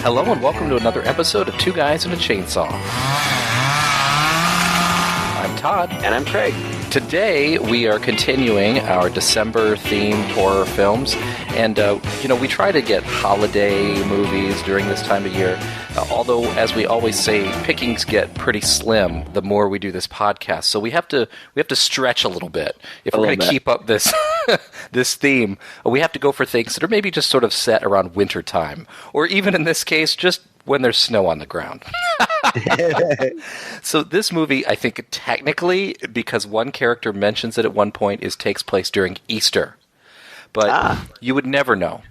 Hello and welcome to another episode of Two Guys and a Chainsaw. I'm Todd. And I'm Craig. Today we are continuing our December-themed horror films, and we try to get holiday movies during this time of year. Although, as we always say, pickings get pretty slim the more we do this podcast, so we have to stretch a little bit if we're going to keep up this this theme. We have to go for things that are maybe just sort of set around winter time, or even in this case, just when there's snow on the ground. So this movie, I think technically, because one character mentions it at one point, takes place during Easter. But you would never know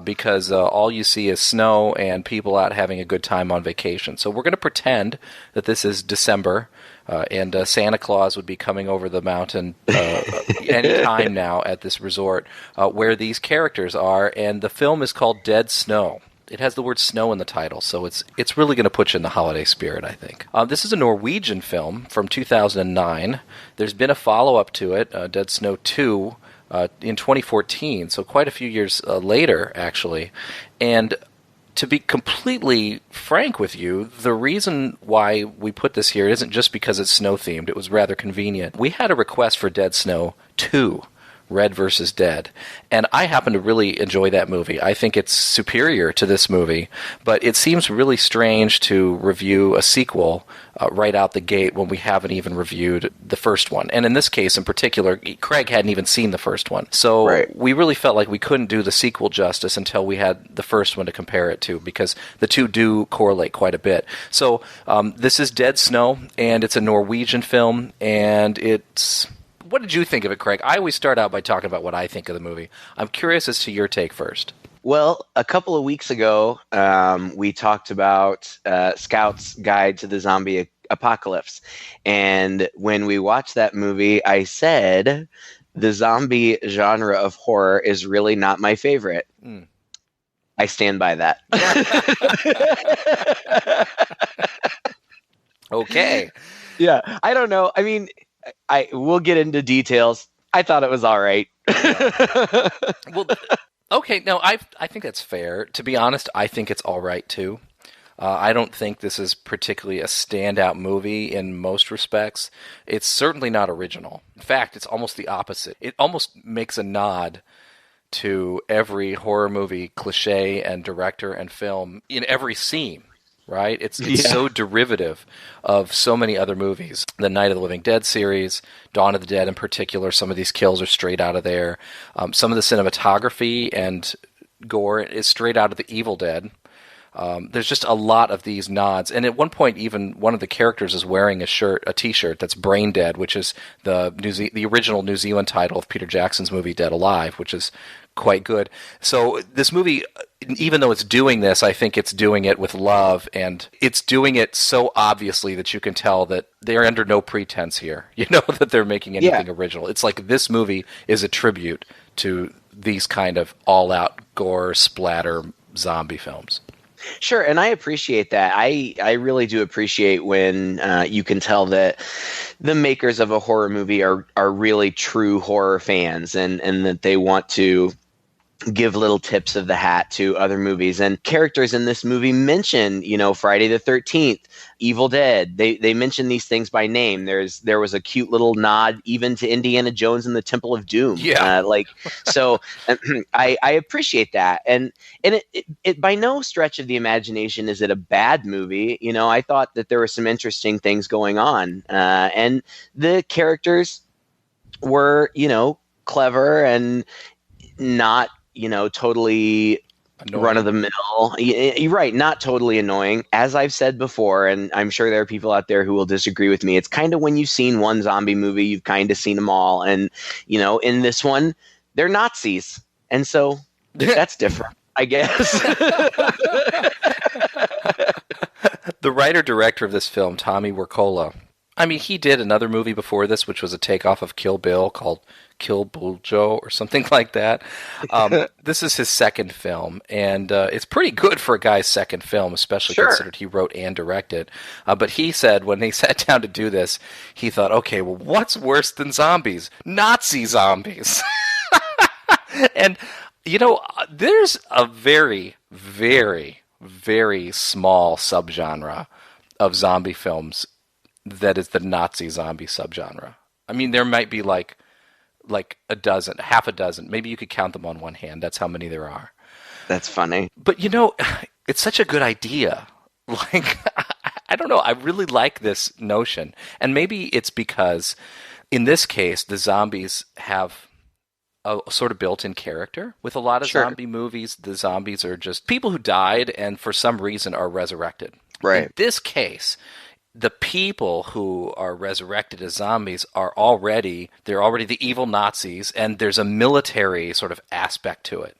because all you see is snow and people out having a good time on vacation. So we're going to pretend that this is December and Santa Claus would be coming over the mountain any time now at this resort where these characters are. And the film is called Dead Snow. It has the word snow in the title, so it's really going to put you in the holiday spirit, I think. This is a Norwegian film from 2009. There's been a follow-up to it, Dead Snow 2, in 2014, so quite a few years later, actually. And to be completely frank with you, the reason why we put this here isn't just because it's snow-themed. It was rather convenient. We had a request for Dead Snow 2. Red vs. Dead. And I happen to really enjoy that movie. I think it's superior to this movie, but it seems really strange to review a sequel right out the gate when we haven't even reviewed the first one. And in this case in particular, Craig hadn't even seen the first one. So we really felt like we couldn't do the sequel justice until we had the first one to compare it to, because the two do correlate quite a bit. So this is Dead Snow, and it's a Norwegian film, and it's... What did you think of it, Craig? I always start out by talking about what I think of the movie. I'm curious as to your take first. Well, a couple of weeks ago, we talked about Scout's Guide to the Zombie Apocalypse. And when we watched that movie, I said the zombie genre of horror is really not my favorite. I stand by that. Okay. Yeah, I don't know. I mean... we'll get into details. I thought it was all right. Well, okay, no, I think that's fair. To be honest, I think it's all right, too. I don't think this is particularly a standout movie in most respects. It's certainly not original. In fact, it's almost the opposite. It almost makes a nod to every horror movie cliche and director and film in every scene. Right? It's so derivative of so many other movies. The Night of the Living Dead series, Dawn of the Dead in particular, some of these kills are straight out of there. Some of the cinematography and gore is straight out of The Evil Dead. There's just a lot of these nods. And at one point, even one of the characters is wearing a t-shirt that's Brain Dead, which is the original New Zealand title of Peter Jackson's movie Dead Alive, which is quite good. So this movie, even though it's doing this, I think it's doing it with love, and it's doing it so obviously that you can tell that they're under no pretense here. You know that they're making anything original. It's like this movie is a tribute to these kind of all-out gore, splatter, zombie films. Sure, and I appreciate that. I really do appreciate when you can tell that the makers of a horror movie are really true horror fans, and that they want to give little tips of the hat to other movies. And characters in this movie mention, Friday the 13th, Evil Dead. They mention these things by name. There was a cute little nod even to Indiana Jones and the Temple of Doom. Yeah. So I appreciate that. And it by no stretch of the imagination is it a bad movie. I thought that there were some interesting things going on. And the characters were, clever and not, totally run of the mill. You're right, not totally annoying. As I've said before, and I'm sure there are people out there who will disagree with me, it's kind of when you've seen one zombie movie, you've kind of seen them all. And, in this one, they're Nazis. And so that's different, I guess. The writer-director of this film, Tommy Wirkola, he did another movie before this, which was a takeoff of Kill Bill called Kill Bill Joe or something like that. This is his second film, and it's pretty good for a guy's second film, especially considered he wrote and directed. But he said when he sat down to do this, he thought, okay, well, what's worse than zombies? Nazi zombies. And, there's a very, very, very small subgenre of zombie films that is the Nazi zombie subgenre. I mean, there might be like a dozen, half a dozen. Maybe you could count them on one hand. That's how many there are. That's funny. But it's such a good idea. Like, I don't know. I really like this notion. And maybe it's because in this case, the zombies have a sort of built-in character. With a lot of zombie movies, the zombies are just people who died and for some reason are resurrected. Right. In this case, the people who are resurrected as zombies are already the evil Nazis, and there's a military sort of aspect to it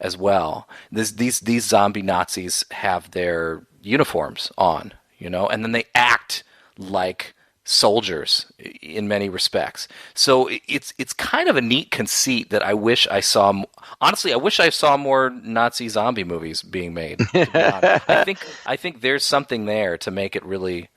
as well. These zombie Nazis have their uniforms on, and then they act like soldiers in many respects. So it's kind of a neat conceit that I wish I saw. Honestly, I wish I saw more Nazi zombie movies being made. To be honest. I think there's something there to make it really.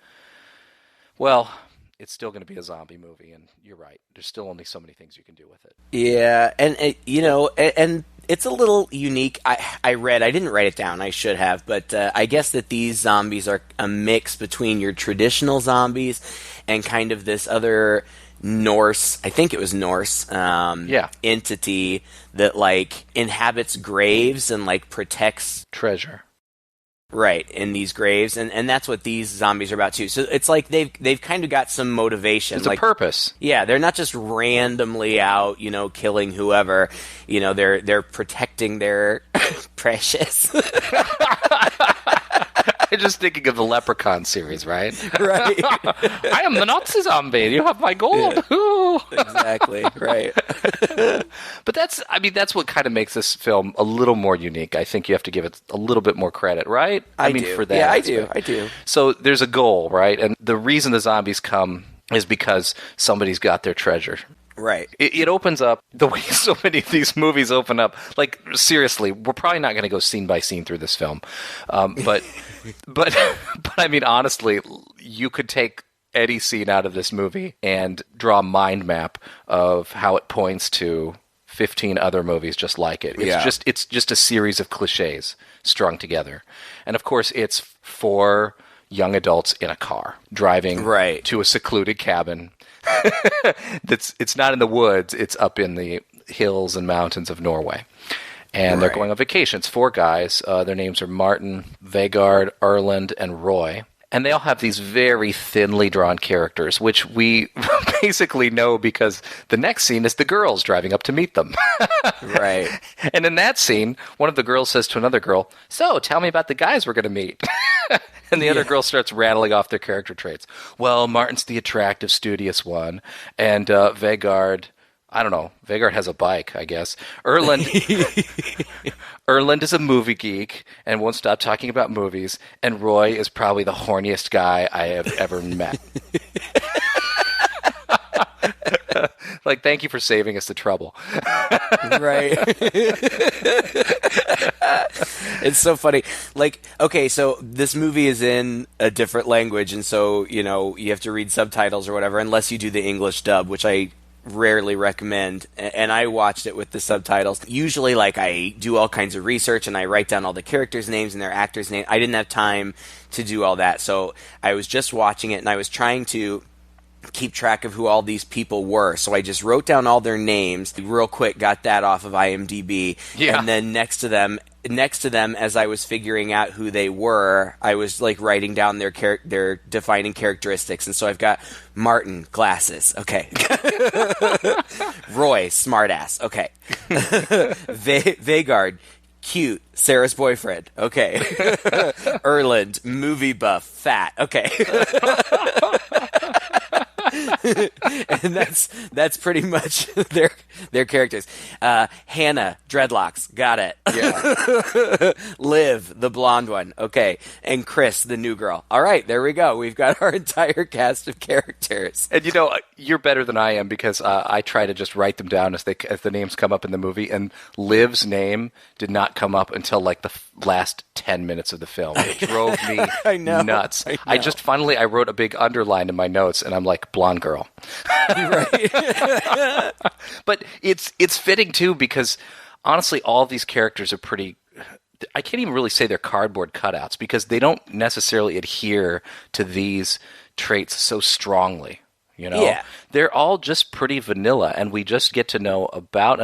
Well, it's still going to be a zombie movie, and you're right. There's still only so many things you can do with it. Yeah, and it's a little unique. I didn't write it down. I should have, but I guess that these zombies are a mix between your traditional zombies and kind of this other Norse. I think it was Norse. Entity that like inhabits graves and like protects treasure. Right, in these graves, and that's what these zombies are about too. So it's like they've kind of got some motivation. There's a purpose. Yeah, they're not just randomly out, killing whoever. They're protecting their precious. I'm just thinking of the Leprechaun series, right? Right. I am the Nazi zombie. You have my gold. Yeah. Exactly. Right. But that's what kind of makes this film a little more unique. I think you have to give it a little bit more credit, right? I mean, for that. Yeah, aspect. I do. So there's a goal, right? And the reason the zombies come is because somebody's got their treasure. Right. It opens up the way so many of these movies open up. Like, seriously, we're probably not going to go scene by scene through this film. But I mean, honestly, you could take any scene out of this movie and draw a mind map of how it points to 15 other movies just like it. It's just a series of cliches strung together. And of course, it's for young adults in a car driving to a secluded cabin. It's not in the woods, it's up in the hills and mountains of Norway. And they're going on vacation. It's 4 guys. Their names are Martin, Vegard, Erland, and Roy. And they all have these very thinly drawn characters, which we basically know because the next scene is the girls driving up to meet them. Right. And in that scene, one of the girls says to another girl, "So, tell me about the guys we're going to meet." And the other girl starts rattling off their character traits. Well, Martin's the attractive, studious one. And Vegard, I don't know. Vegard has a bike, I guess. Erland is a movie geek and won't stop talking about movies. And Roy is probably the horniest guy I have ever met. Like, thank you for saving us the trouble. Right. It's so funny. Like, okay, so this movie is in a different language, and so, you have to read subtitles or whatever, unless you do the English dub, which I rarely recommend, and I watched it with the subtitles. Usually, like, I do all kinds of research, and I write down all the characters' names and their actors' names. I didn't have time to do all that, so I was just watching it, and I was trying to keep track of who all these people were. So I just wrote down all their names real quick, got that off of IMDb, and then next to them, as I was figuring out who they were, I was like writing down their defining characteristics. And so I've got Martin, glasses, okay. Roy, smartass, okay. Vegard, cute, Sarah's boyfriend, okay. Erland, movie buff, fat, okay. And that's pretty much their characters. Hannah, dreadlocks, got it. Yeah. Liv, the blonde one, okay, and Chris, the new girl. All right, there we go. We've got our entire cast of characters. And you're better than I am because I try to just write them down as the names come up in the movie. And Liv's name did not come up until like the last 10 minutes of the film. It drove me nuts. I wrote a big underline in my notes, and I'm like, blonde girl. Right. But it's fitting too because honestly, all of these characters are pretty I can't even really say they're cardboard cutouts because they don't necessarily adhere to these traits so strongly. You know, Yeah. they're all just pretty vanilla, and we just get to know about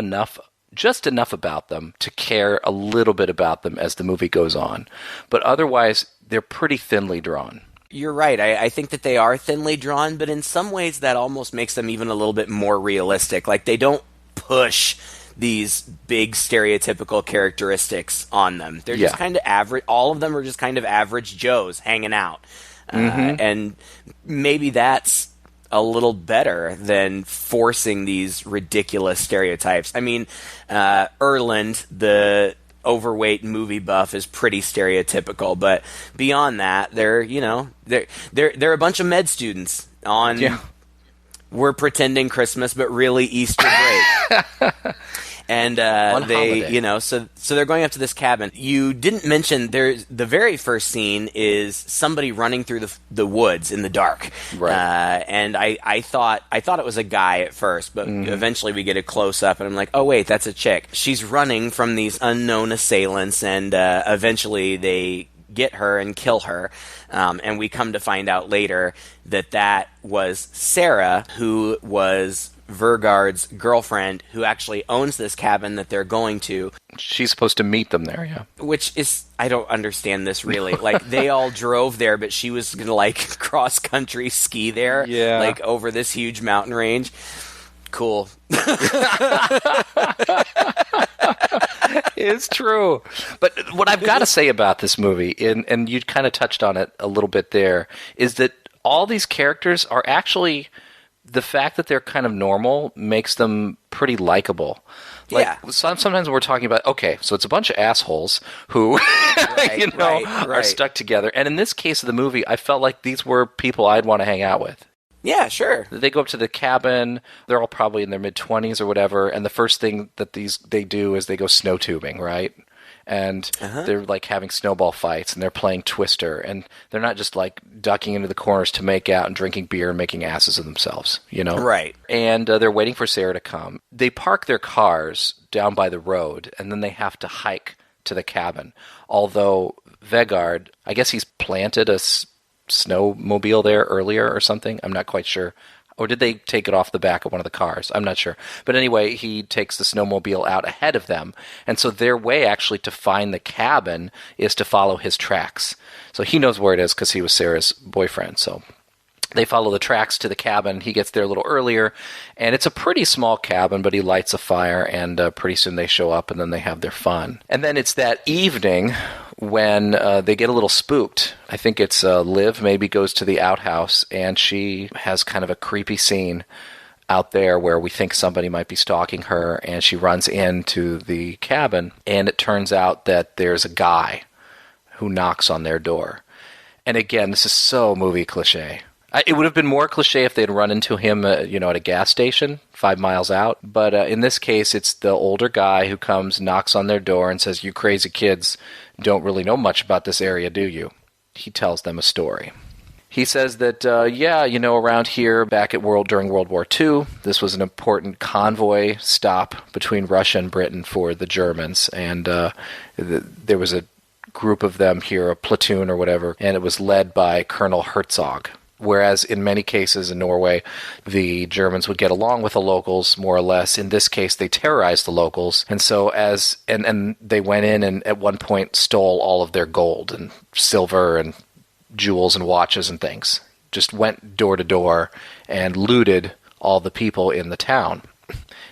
just enough about them to care a little bit about them as the movie goes on. But otherwise, they're pretty thinly drawn. You're right. I think that they are thinly drawn, but in some ways that almost makes them even a little bit more realistic. Like, they don't push these big stereotypical characteristics on them. They're just kind of average. All of them are just kind of average Joes hanging out. And maybe that's a little better than forcing these ridiculous stereotypes. I mean, Erland, the overweight movie buff, is pretty stereotypical, but beyond that, they're a bunch of med students on we're pretending Christmas but really Easter break. And so they're going up to this cabin. You didn't mention the very first scene is somebody running through the woods in the dark, right? And I thought it was a guy at first, but eventually we get a close up, and I'm like, oh wait, that's a chick. She's running from these unknown assailants, and eventually they get her and kill her. And we come to find out later that was Sarah, who was Vergard's girlfriend, who actually owns this cabin that they're going to. She's supposed to meet them there, yeah. Which is, I don't understand this really. Like, they all drove there, but she was going to, like, cross-country ski there, like, over this huge mountain range. Cool. It's true. But what I've got to say about this movie, and you kind of touched on it a little bit there, is that all these characters are actually... The fact that they're kind of normal makes them pretty likable. Like, sometimes we're talking about, okay, so it's a bunch of assholes who, are stuck together. And in this case of the movie, I felt like these were people I'd want to hang out with. Yeah, sure. They go up to the cabin. They're all probably in their mid-20s or whatever. And the first thing that they do is they go snow tubing, right? And they're like having snowball fights, and they're playing Twister, and they're not just like ducking into the corners to make out and drinking beer and making asses of themselves, you know? Right. And they're waiting for Sarah to come. They park their cars down by the road, and then they have to hike to the cabin. Although Vegard, I guess he's planted a snowmobile there earlier or something. I'm not quite sure. Or did they take it off the back of one of the cars? I'm not sure. But anyway, he takes the snowmobile out ahead of them. And so their way actually to find the cabin is to follow his tracks. So he knows where it is because he was Sarah's boyfriend. So they follow the tracks to the cabin. He gets there a little earlier. And it's a pretty small cabin, but he lights a fire. And pretty soon they show up, and then they have their fun. And then it's that evening when they get a little spooked. I think it's Liv maybe goes to the outhouse, and she has kind of a creepy scene out there where we think somebody might be stalking her, and she runs into the cabin, and it turns out that there's a guy who knocks on their door. And again, this is so movie cliche. It would have been more cliche if they'd run into him, at a gas station 5 miles out. But in this case, it's the older guy who comes, knocks on their door, and says, "You crazy kids don't really know much about this area, do you?" He tells them a story. He says that, around here, back during World War II, this was an important convoy stop between Russia and Britain for the Germans, and there was a group of them here, a platoon or whatever, and it was led by Colonel Herzog. Whereas in many cases in Norway, the Germans would get along with the locals, more or less. In this case, they terrorized the locals. And so and they went in and at one point stole all of their gold and silver and jewels and watches and things. Just went door to door and looted all the people in the town.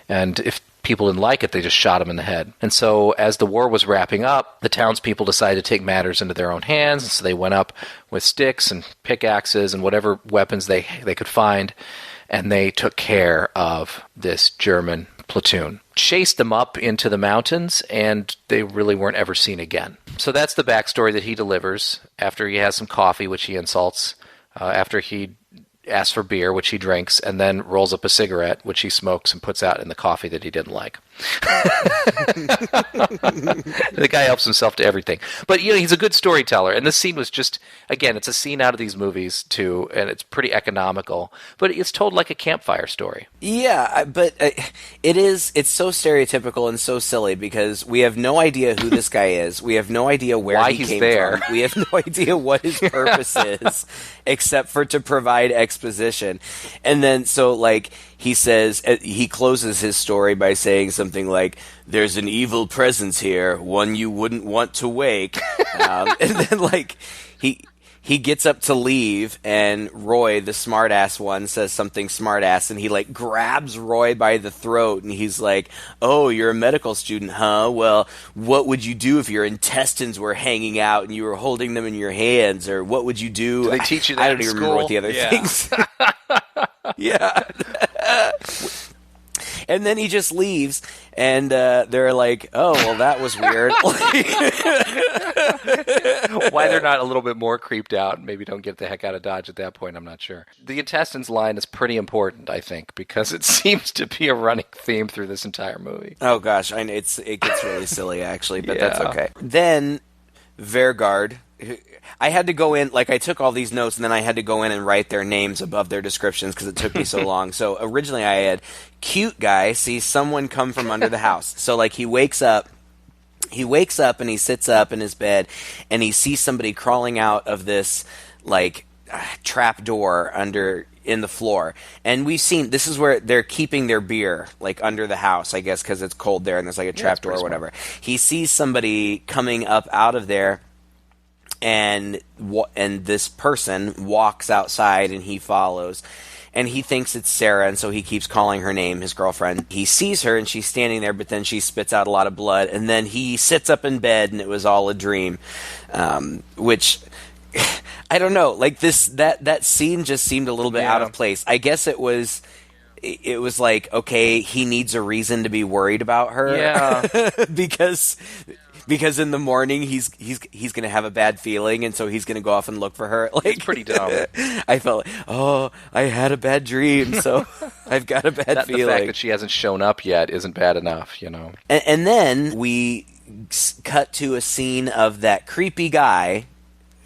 And if people didn't like it, they just shot him in the head. And so as the war was wrapping up, the townspeople decided to take matters into their own hands. And so they went up with sticks and pickaxes and whatever weapons they could find, and they took care of this German platoon. Chased them up into the mountains, and they really weren't ever seen again. So that's the backstory that he delivers after he has some coffee, which he insults, after he asks for beer, which he drinks, and then rolls up a cigarette, which he smokes and puts out in the coffee that he didn't like. The guy helps himself to everything. But, he's a good storyteller. And this scene was just, again, it's a scene out of these movies, too, and it's pretty economical. But it's told like a campfire story. Yeah, but it's so stereotypical and so silly because we have no idea who this guy is. We have no idea why he came from. We have no idea what his purpose is, except for to provide exposition. And then, so, like, he says, he closes his story by saying something like, "There's an evil presence here, one you wouldn't want to wake." And then, like, he gets up to leave, and Roy, the smartass one, says something smartass, and he, like, grabs Roy by the throat, and he's like, "Oh, you're a medical student, huh? Well, what would you do if your intestines were hanging out and you were holding them in your hands? Or what would you do?" Do they teach you that I don't in even school? remember what the other things. Yeah. And then he just leaves, and they're like, "Oh, well, that was weird." Why they're not a little bit more creeped out and maybe don't get the heck out of Dodge at that point, I'm not sure. The intestines line is pretty important, I think, because it seems to be a running theme through this entire movie. Oh, gosh. I know it gets really silly, actually, but Yeah. that's okay. Then, Vergard... I had to go in, like, I took all these notes, and then I had to go in and write their names above their descriptions because it took me so long. So originally I had, cute guy sees someone come from under the house. So, like, he wakes up and he sits up in his bed, and he sees somebody crawling out of this, like, trap door in the floor. And we've seen, this is where they're keeping their beer, like, under the house, I guess, because it's cold there, and there's, like, a trap door or whatever. He sees somebody coming up out of there, and this person walks outside, and he follows, and he thinks it's Sarah, and so he keeps calling her name, his girlfriend. He sees her, and she's standing there, but then she spits out a lot of blood, and then he sits up in bed, and it was all a dream, which I don't know, like, that scene just seemed a little bit out of place. I guess it was like, okay, he needs a reason to be worried about her, because in the morning he's going to have a bad feeling, and so he's going to go off and look for her. Like, it's pretty dumb. I felt like, oh, I had a bad dream, so I've got a bad feeling. The fact that she hasn't shown up yet isn't bad enough, And then we cut to a scene of that creepy guy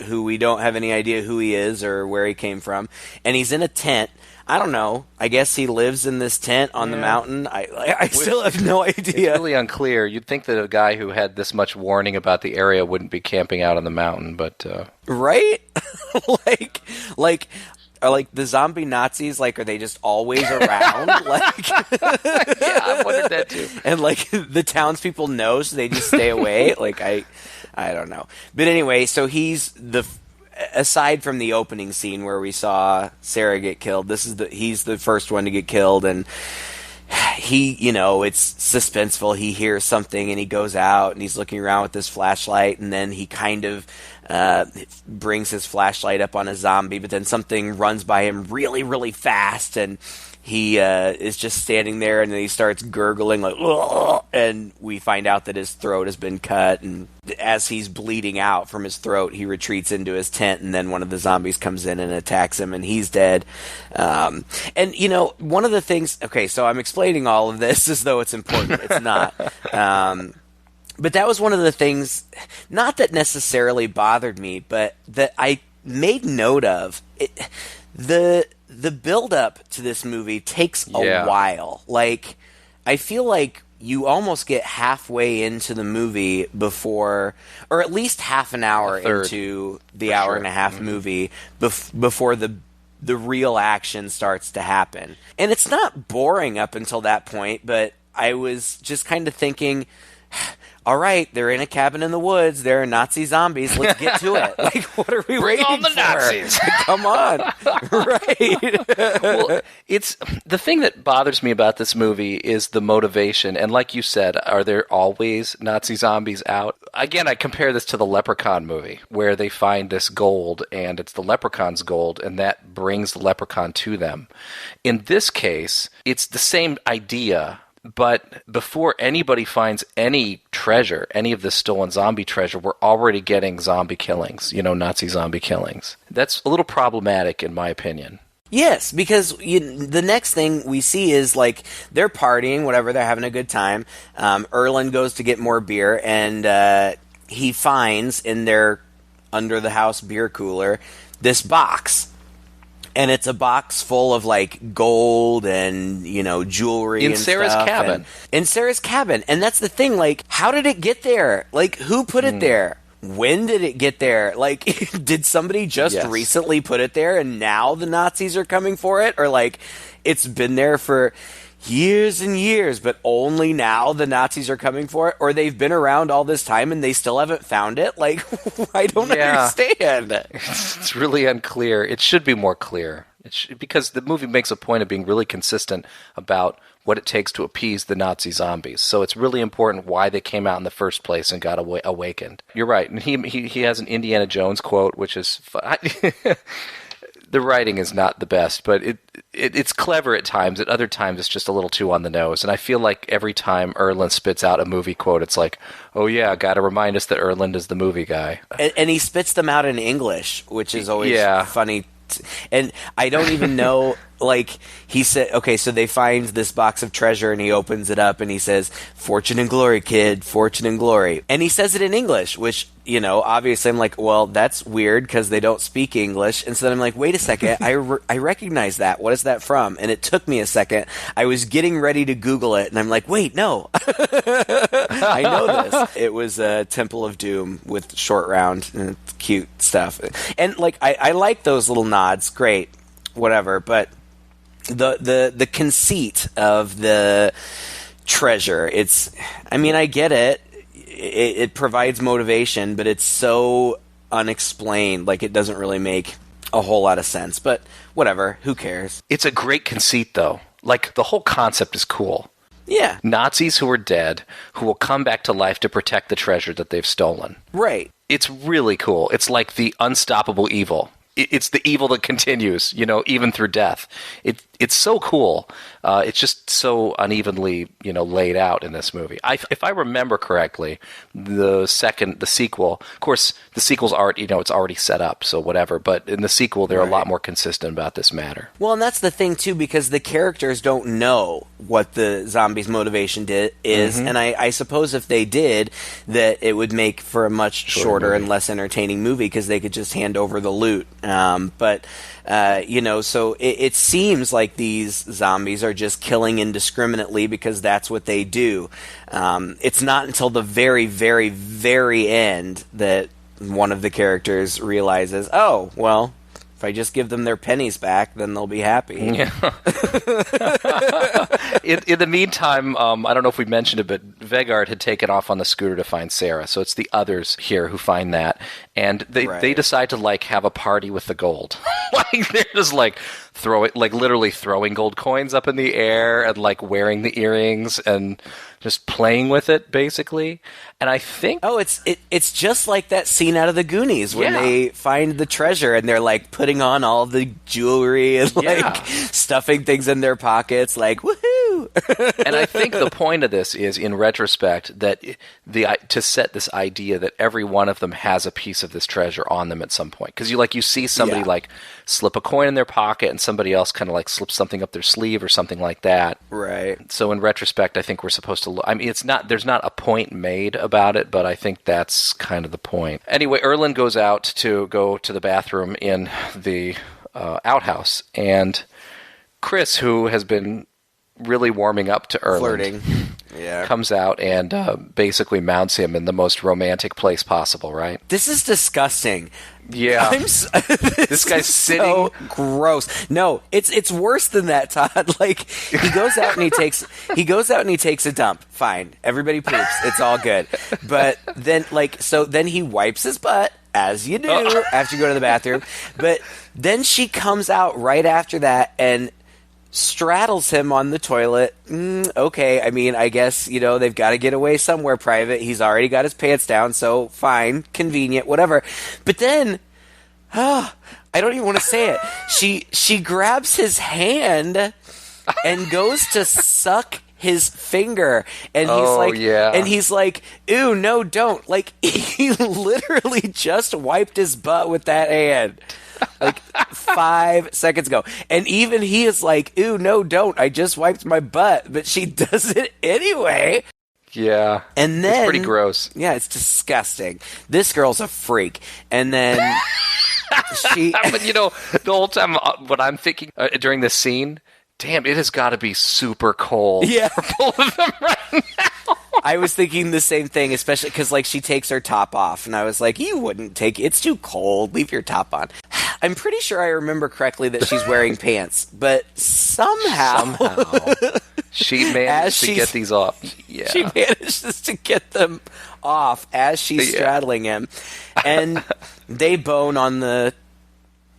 who we don't have any idea who he is or where he came from, and he's in a tent. I don't know. I guess he lives in this tent on the mountain. I still have no idea. It's really unclear. You'd think that a guy who had this much warning about the area wouldn't be camping out on the mountain, but... Right? like, are, like, the zombie Nazis, like, are they just always around? Like, yeah, I wondered that too. And, like, the townspeople know, so they just stay away? Like, I don't know. But anyway, so aside from the opening scene where we saw Sarah get killed, he's the first one to get killed, and he, it's suspenseful. He hears something, and he goes out, and he's looking around with his flashlight, and then he kind of brings his flashlight up on a zombie, but then something runs by him really, really fast, and he is just standing there, and then he starts gurgling, like, "Ugh," and we find out that his throat has been cut, and as he's bleeding out from his throat, he retreats into his tent, and then one of the zombies comes in and attacks him, and he's dead. And, one of the things... Okay, so I'm explaining all of this as though it's important. It's not. But that was one of the things, not that necessarily bothered me, but that I made note of. The build-up to this movie takes a while. Like, I feel like you almost get halfway into the movie before, or at least half an hour into the hour and a half movie before the real action starts to happen. And it's not boring up until that point, but I was just kind of thinking... All right, they're in a cabin in the woods. There are Nazi zombies. Let's get to it. Like, what are we waiting for? Bring on the Nazis. Come on. Right. Well, it's the thing that bothers me about this movie is the motivation. And like you said, are there always Nazi zombies out? Again, I compare this to the Leprechaun movie, where they find this gold, and it's the leprechaun's gold, and that brings the leprechaun to them. In this case, it's the same idea. But before anybody finds any treasure, any of this stolen zombie treasure, we're already getting zombie killings, Nazi zombie killings. That's a little problematic in my opinion. Yes, because the next thing we see is, like, they're partying, whatever, they're having a good time. Erland goes to get more beer, and he finds in their under-the-house beer cooler this box. And it's a box full of, like, gold and, jewelry and Sarah's stuff. cabin. In Sarah's cabin. And that's the thing, like, how did it get there? Like, who put it there? When did it get there? Like, did somebody just recently put it there and now the Nazis are coming for it? Or, like, it's been there for years and years, but only now the Nazis are coming for it? Or they've been around all this time and they still haven't found it? Like, I don't understand. It's really unclear. It should be more clear. Because the movie makes a point of being really consistent about what it takes to appease the Nazi zombies. So it's really important why they came out in the first place and got awakened. You're right. And he has an Indiana Jones quote, which is the writing is not the best, but it's clever at times. At other times, it's just a little too on the nose. And I feel like every time Erland spits out a movie quote, it's like, oh yeah, got to remind us that Erland is the movie guy. And he spits them out in English, which is always funny. And I don't even know, like, he said, okay, so they find this box of treasure and he opens it up and he says, "Fortune and glory, kid, fortune and glory." And he says it in English, which, obviously I'm like, well, that's weird because they don't speak English. And so then I'm like, wait a second, I recognize that. What is that from? And it took me a second. I was getting ready to Google it and I'm like, wait, no. I know this. It was Temple of Doom with Short Round and cute stuff. And, like, I like those little nods. Great. Whatever. But the conceit of the treasure, I get it. It provides motivation, but it's so unexplained. Like, it doesn't really make a whole lot of sense. But whatever. Who cares? It's a great conceit, though. Like, the whole concept is cool. Yeah. Nazis who are dead, who will come back to life to protect the treasure that they've stolen. Right. It's really cool. It's like the unstoppable evil. It's the evil that continues, even through death. It's so cool. It's just so unevenly, laid out in this movie. If I remember correctly, the sequel, of course, the sequel's already, it's already set up, so whatever. But in the sequel, they're a lot more consistent about this matter. Well, and that's the thing too, because the characters don't know what the zombies' motivation is, and I suppose if they did, that it would make for a much shorter and less entertaining movie because they could just hand over the loot. So it seems like these zombies are just killing indiscriminately because that's what they do. It's not until the very, very, very end that one of the characters realizes, oh, well, if I just give them their pennies back, then they'll be happy. Yeah. In the meantime, I don't know if we mentioned it, but Vegard had taken off on the scooter to find Sarah. So it's the others here who find that. And they decide to, like, have a party with the gold. Like, they're just, like, literally throwing gold coins up in the air and, like, wearing the earrings and just playing with it, basically. And I think... Oh, it's just like that scene out of the Goonies when they find the treasure and they're, like, putting on all the jewelry and, like, stuffing things in their pockets, like, woohoo! And I think the point of this is, in retrospect, that to set this idea that every one of them has a piece of this treasure on them at some point. Because you see somebody, like, slip a coin in their pocket and somebody else kind of, like, slips something up their sleeve or something like that. Right. So in retrospect, I think we're supposed to look... I mean, there's not a point made about it, but I think that's kind of the point. Anyway, Erland goes out to go to the bathroom in the outhouse, and Chris, who has been really warming up to Erland, comes out and basically mounts him in the most romantic place possible, right? This is disgusting. Yeah. This guy's sitting... So gross. No, it's worse than that, Todd. Like, he goes out and he takes a dump. Fine. Everybody poops. It's all good. But then, then he wipes his butt, as you do, after you go to the bathroom. But then she comes out right after that and straddles him on the toilet. Okay, I mean, I guess, they've got to get away somewhere private. He's already got his pants down, so fine, convenient, whatever. But then, I don't even want to say it. She grabs his hand and goes to suck his finger, and he's like, ew, no, don't. Like, he literally just wiped his butt with that hand. like 5 seconds ago. And even he is like, "Ooh, no, don't. I just wiped my butt." But she does it anyway. Yeah. And then it's pretty gross. Yeah, it's disgusting. This girl's a freak. And then she But the whole time what I'm thinking during this scene, damn, it has got to be super cold for both of them right now. I was thinking the same thing, especially because like she takes her top off, and I was like, "You wouldn't take it. It's too cold. Leave your top on." I'm pretty sure I remember correctly that she's wearing pants, but somehow she managed to get these off. Yeah, she manages to get them off as she's straddling him, and they bone on the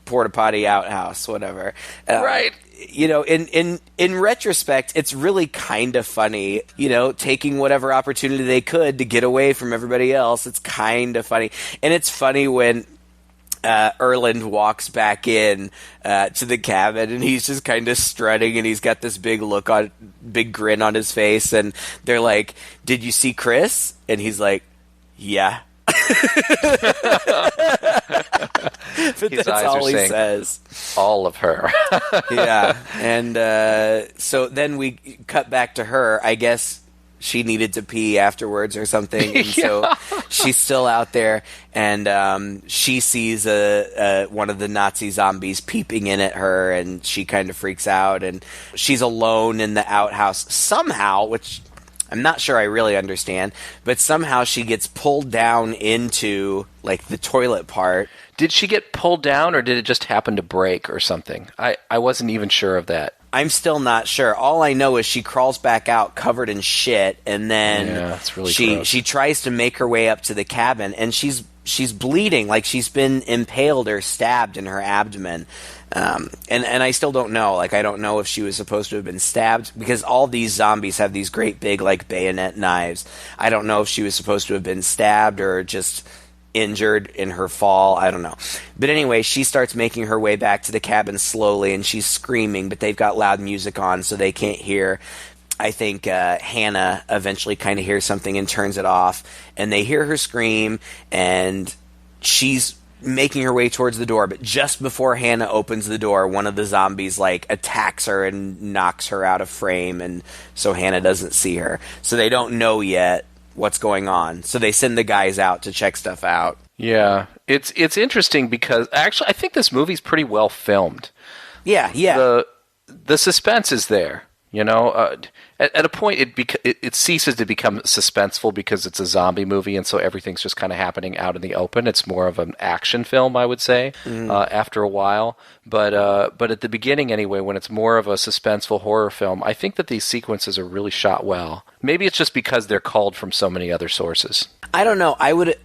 porta potty outhouse, whatever. Right. In retrospect, it's really kind of funny, taking whatever opportunity they could to get away from everybody else. It's kind of funny. And it's funny when Erland walks back in to the cabin, and he's just kind of strutting, and he's got this big grin on his face, and they're like, "Did you see Chris?" And he's like, "Yeah." But His that's eyes all are he saying, says. All of her. Yeah. And so then we cut back to her. I guess she needed to pee afterwards or something. And so she's still out there, and she sees one of the Nazi zombies peeping in at her, and she kind of freaks out. And she's alone in the outhouse somehow, which I'm not sure I really understand, but somehow she gets pulled down into like the toilet part. Did she get pulled down, or did it just happen to break or something? I wasn't even sure of that. I'm still not sure. All I know is she crawls back out covered in shit, and then it's really she tries to make her way up to the cabin, and she's bleeding, like she's been impaled or stabbed in her abdomen. And I still don't know. Like, I don't know if she was supposed to have been stabbed, because all these zombies have these great big, like, bayonet knives. I don't know if she was supposed to have been stabbed or just injured in her fall. I don't know. But anyway, she starts making her way back to the cabin slowly, and she's screaming, but they've got loud music on, so they can't hear. I think Hannah eventually kind of hears something and turns it off, and they hear her scream, and she's making her way towards the door, but just before Hannah opens the door, one of the zombies like attacks her and knocks her out of frame, and so Hannah doesn't see her. So they don't know yet what's going on. So they send the guys out to check stuff out. Yeah, it's interesting because actually I think this movie's pretty well filmed. Yeah. The suspense is there. At a point it ceases to become suspenseful because it's a zombie movie, and so everything's just kind of happening out in the open. It's more of an action film, I would say, after a while. But at the beginning, anyway, when it's more of a suspenseful horror film, I think that these sequences are really shot well. Maybe it's just because they're culled from so many other sources. I don't know. I would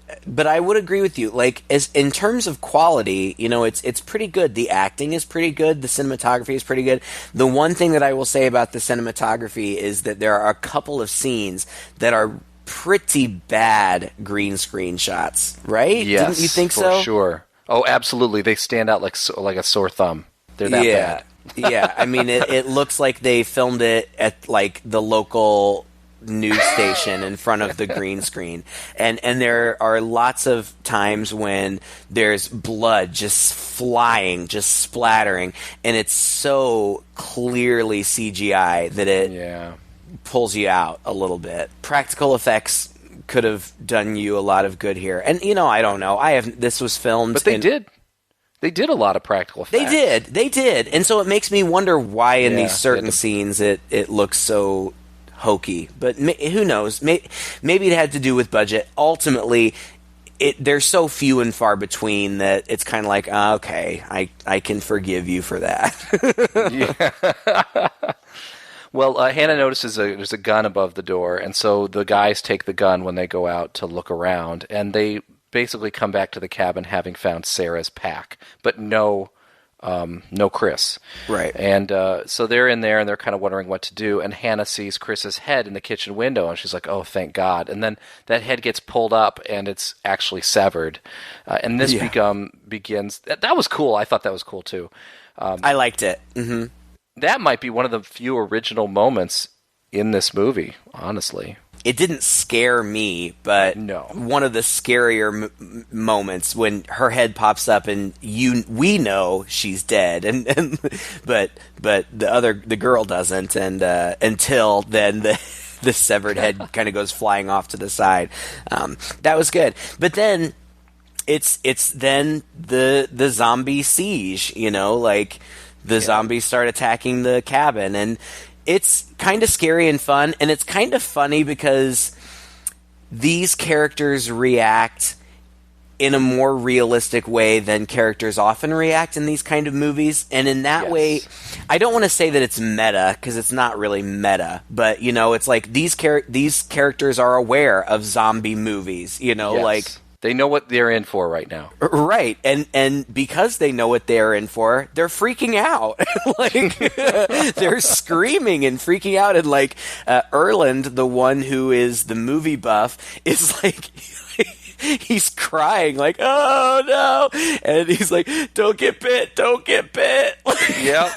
agree with you. Like, as in terms of quality, it's pretty good. The acting is pretty good. The cinematography is pretty good. The one thing that I will say about the cinematography is that there are a couple of scenes that are pretty bad green screen shots, right? Yes, didn't you think so? For sure. Oh, absolutely. They stand out like a sore thumb. They're that bad. Yeah. I mean, it looks like they filmed it at like the local news station in front of the green screen, and there are lots of times when there's blood just flying, just splattering, and it's so clearly CGI that it pulls you out a little bit. Practical effects could have done you a lot of good here, and I don't know. This was filmed, but they did a lot of practical effects. They did, and so it makes me wonder why in these certain scenes it looks so hokey, but who knows? Maybe it had to do with budget. Ultimately, they're so few and far between that it's kind of like, okay, I can forgive you for that. Yeah. Well, Hannah notices there's a gun above the door, and so the guys take the gun when they go out to look around, and they basically come back to the cabin having found Sarah's pack, but no Chris. Right. And so they're in there, and they're kind of wondering what to do, and Hannah sees Chris's head in the kitchen window, and she's like, oh, thank God. And then that head gets pulled up, and it's actually severed. And this begins... That was cool. I thought that was cool, too. I liked it. Mm-hmm. That might be one of the few original moments in this movie, honestly. it didn't scare me, but No. one of the scarier moments when her head pops up and we know she's dead, but the girl doesn't, and until then the severed head kind of goes flying off to the side. That was good, but then it's then the zombie siege, like the zombies start attacking the cabin, and it's kind of scary and fun, and it's kind of funny because these characters react in a more realistic way than characters often react in these kind of movies. And in that way, I don't want to say that it's meta, because it's not really meta, but, it's like these characters are aware of zombie movies, like... They know what they're in for right now. Right. And because they know what they're in for, they're freaking out. Like, they're screaming and freaking out. And, like, Erland, the one who is the movie buff, is like... He's crying like, oh no, and he's like, don't get bit. Yeah.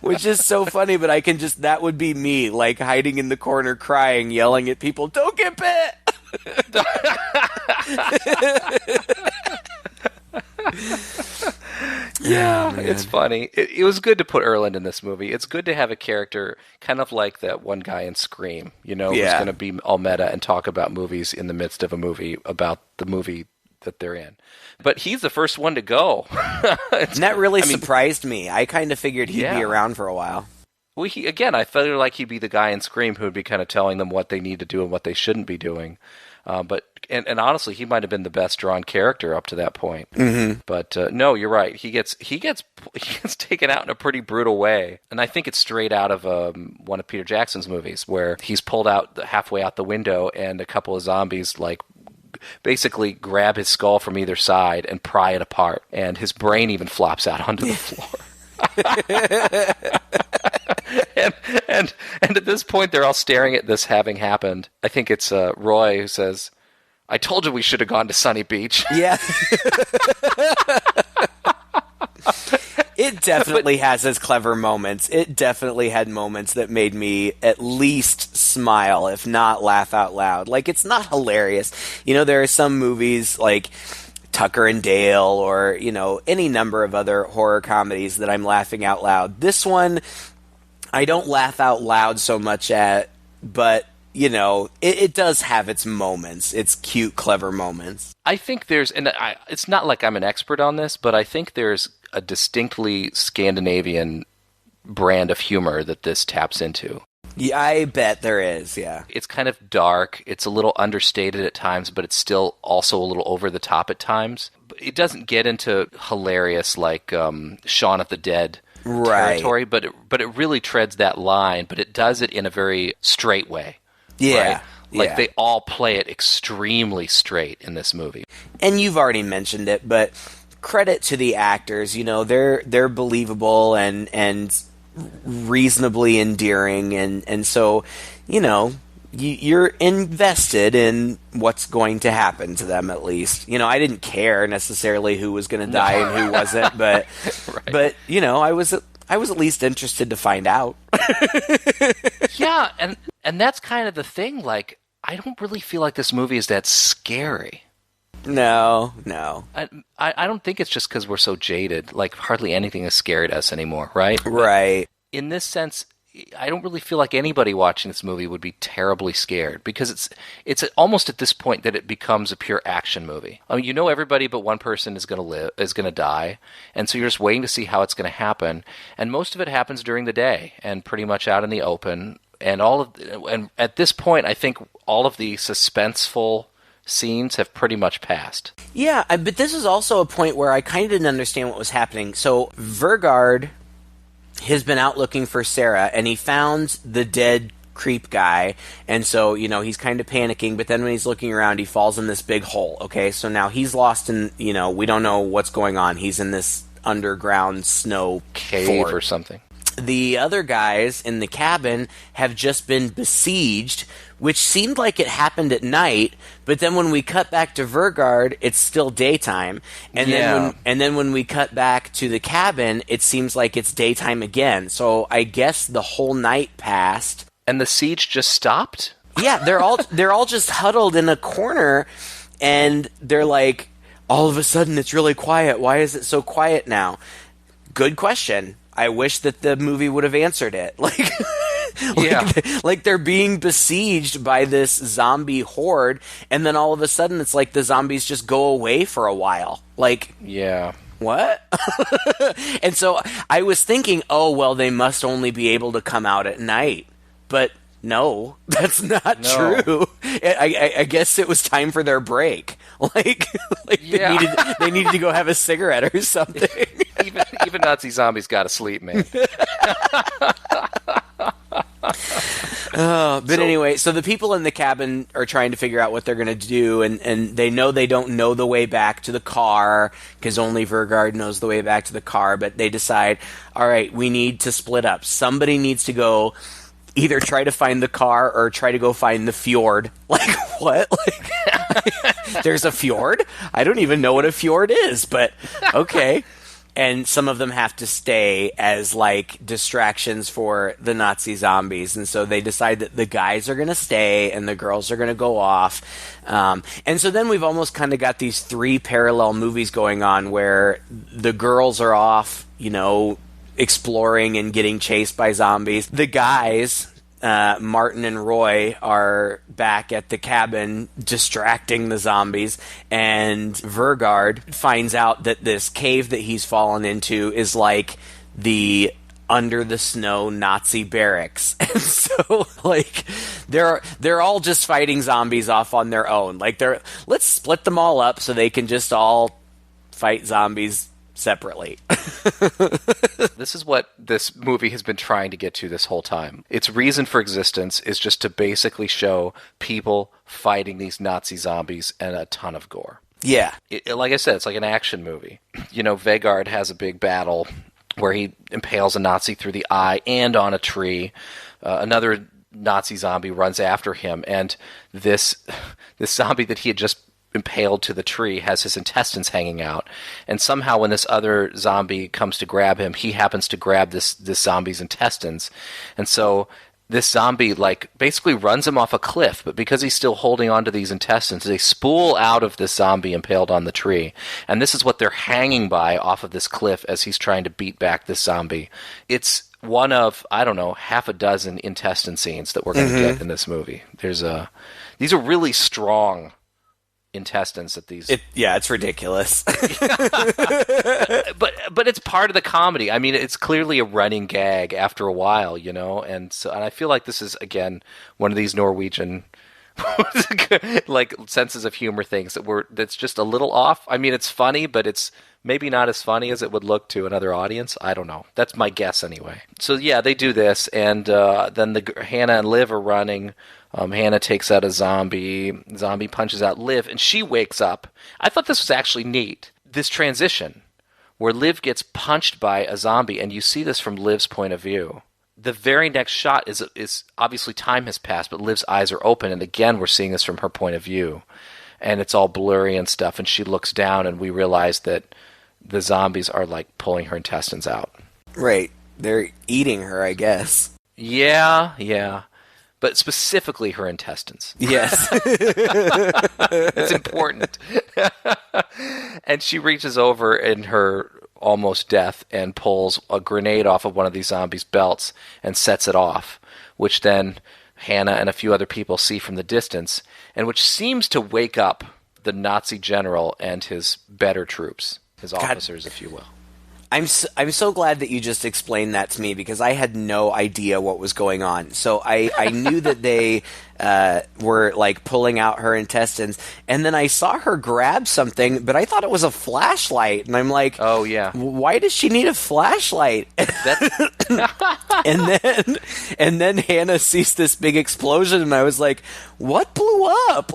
Which is so funny, but that would be me, like, hiding in the corner crying, yelling at people, don't get bit. Yeah, it's funny. It was good to put Erland in this movie. It's good to have a character kind of like that one guy in Scream, who's going to be all meta and talk about movies in the midst of a movie about the movie that they're in. But he's the first one to go. And that really surprised me. I kind of figured he'd be around for a while. Well, I felt like he'd be the guy in Scream who would be kind of telling them what they need to do and what they shouldn't be doing. But honestly, he might have been the best drawn character up to that point. Mm-hmm. But no, you're right. He gets taken out in a pretty brutal way, and I think it's straight out of one of Peter Jackson's movies where he's pulled out halfway out the window, and a couple of zombies basically grab his skull from either side and pry it apart, and his brain even flops out onto the floor. and at this point, they're all staring at this having happened. I think it's Roy who says, "I told you we should have gone to Sunny Beach." Yeah. It definitely has its clever moments. It definitely had moments that made me at least smile, if not laugh out loud. Like, it's not hilarious. There are some movies like Tucker and Dale or, any number of other horror comedies that I'm laughing out loud. This one, I don't laugh out loud so much at, but, it does have its moments. It's cute, clever moments. I think it's not like I'm an expert on this, but I think there's a distinctly Scandinavian brand of humor that this taps into. Yeah, I bet there is, yeah. It's kind of dark. It's a little understated at times, but it's still also a little over the top at times. It doesn't get into hilarious like Shaun of the Dead territory, but it really treads that line, but it does it in a very straight way. Yeah. Right? Like they all play it extremely straight in this movie. And you've already mentioned it, but credit to the actors, they're believable and reasonably endearing, and so you're invested in what's going to happen to them, at least. I didn't care necessarily who was going to die and who wasn't, but right. But I was at least interested to find out. Yeah, and that's kind of the thing. Like, I don't really feel like this movie is that scary. No. I don't think it's just because we're so jaded. Like, hardly anything has scared us anymore, right? Right. But in this sense, I don't really feel like anybody watching this movie would be terribly scared, because it's almost at this point that it becomes a pure action movie. I mean, everybody but one person is going to die, and so you're just waiting to see how it's going to happen. And most of it happens during the day and pretty much out in the open. And at this point, I think all of the suspenseful scenes have pretty much passed. Yeah, but this is also a point where I kind of didn't understand what was happening. So Vergard has been out looking for Sarah, and he found the dead creep guy, and so, he's kind of panicking, but then when he's looking around, he falls in this big hole, okay? So now he's lost in, we don't know what's going on. He's in this underground snow cave fort or something. the other guys in the cabin have just been besieged, which seemed like it happened at night, but then when we cut back to Vergard, it's still daytime. And then when we cut back to the cabin, it seems like it's daytime again. So I guess the whole night passed. And the siege just stopped? Yeah, they're all just huddled in a corner, and they're like, all of a sudden it's really quiet. Why is it so quiet now? Good question. I wish that the movie would have answered it. Like they're being besieged by this zombie horde, and then all of a sudden it's like the zombies just go away for a while. Like, yeah. What? And so I was thinking, oh, well, they must only be able to come out at night. But no, that's not true. I guess it was time for their break. Like they needed to go have a cigarette or something. Even Nazi zombies got to sleep, man. Anyway, so the people in the cabin are trying to figure out what they're going to do, and they know they don't know the way back to the car, because only Vergard knows the way back to the car, but they decide, all right, we need to split up. Somebody needs to go either try to find the car or try to go find the fjord. Like, what? Like, there's a fjord? I don't even know what a fjord is, but okay. And some of them have to stay as, like, distractions for the Nazi zombies. And so they decide that the guys are going to stay and the girls are going to go off. And so then we've almost kind of got these three parallel movies going on where the girls are off, exploring and getting chased by zombies. The guys, Martin and Roy, are back at the cabin distracting the zombies, and Vergard finds out that this cave that he's fallen into is like the under the snow Nazi barracks. And so, like, they're all just fighting zombies off on their own. Like, let's split them all up so they can just all fight zombies separately. This is what this movie has been trying to get to this whole time. Its reason for existence is just to basically show people fighting these Nazi zombies and a ton of gore. Yeah. Like I said, it's like an action movie. Vegard has a big battle where he impales a Nazi through the eye and on a tree. Another Nazi zombie runs after him, and this zombie that he had just impaled to the tree has his intestines hanging out, and somehow when this other zombie comes to grab him, he happens to grab this zombie's intestines, and so this zombie basically runs him off a cliff, but because he's still holding on to these intestines, they spool out of this zombie impaled on the tree, and this is what they're hanging by off of this cliff as he's trying to beat back this zombie. It's one of, I don't know, half a dozen intestine scenes that we're going to get in this movie. These are really strong intestines that these... it's ridiculous. but it's part of the comedy. I mean, it's clearly a running gag after a while, and I feel like this is, again, one of these Norwegian senses of humor things that's just a little off. I mean, it's funny, but it's maybe not as funny as it would look to another audience. I don't know. That's my guess anyway. So yeah, they do this, and then Hannah and Liv are running. Hannah takes out a zombie. Zombie punches out Liv, and she wakes up. I thought this was actually neat. This transition where Liv gets punched by a zombie, and you see this from Liv's point of view. The very next shot is obviously time has passed, but Liv's eyes are open, and again we're seeing this from her point of view. And it's all blurry and stuff, and she looks down, and we realize that the zombies are like pulling her intestines out. Right. They're eating her, I guess. Yeah. But specifically her intestines. Yes. It's important. And she reaches over in her almost death and pulls a grenade off of one of these zombies' belts and sets it off, which then Hannah and a few other people see from the distance, and which seems to wake up the Nazi general and his better troops, his officers, if you will. I'm so glad that you just explained that to me, because I had no idea what was going on. So I knew that they were like pulling out her intestines, and then I saw her grab something, but I thought it was a flashlight, and I'm like, oh yeah, why does she need a flashlight? and then Hannah sees this big explosion, and I was like, what blew up?